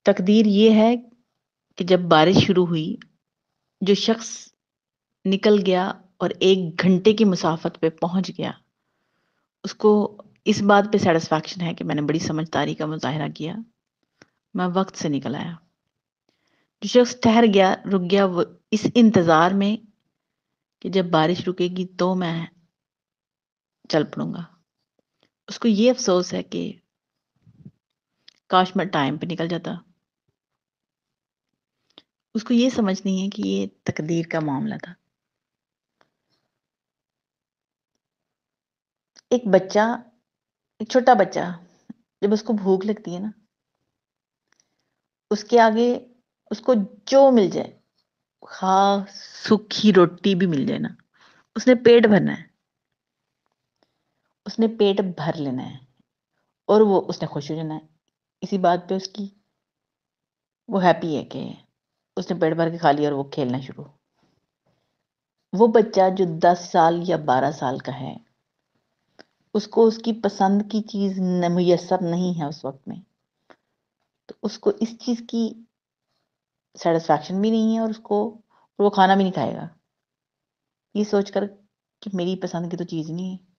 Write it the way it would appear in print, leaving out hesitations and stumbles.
تقدیر یہ ہے کہ جب بارش شروع ہوئی، جو شخص نکل گیا اور 1 گھنٹے کی مسافت پہ پہنچ گیا، اس کو اس بات پہ سیٹسفیکشن ہے کہ میں نے بڑی سمجھداری کا مظاہرہ کیا، میں وقت سے نکل آیا۔ جو شخص ٹھہر گیا، رک گیا، وہ اس انتظار میں کہ جب بارش رکے گی تو میں چل پڑوں گا، اس کو یہ افسوس ہے کہ کاش میں ٹائم پہ نکل جاتا۔ اس کو یہ سمجھ نہیں ہے کہ یہ تقدیر کا معاملہ تھا۔ ایک بچہ، ایک چھوٹا بچہ، جب اس کو بھوک لگتی ہے نا، اس کے آگے اس کو جو مل جائے، خواہ سوکھی روٹی بھی مل جائے نا، اس نے پیٹ بھرنا ہے، اس نے پیٹ بھر لینا ہے، اور وہ اس نے خوش ہو جانا ہے اسی بات پہ، اس کی وہ ہیپی ہے کہ اس نے پیٹ بھر کے کھا لیا اور وہ کھیلنا شروع۔ وہ بچہ جو 10 سال یا 12 سال کا ہے، اس کو اس کی پسند کی چیز میسر نہیں ہے اس وقت میں، تو اس کو اس چیز کی سیٹسفیکشن بھی نہیں ہے، اور اس کو وہ کھانا بھی نہیں کھائے گا، یہ سوچ کر کہ میری پسند کی تو چیز نہیں ہے۔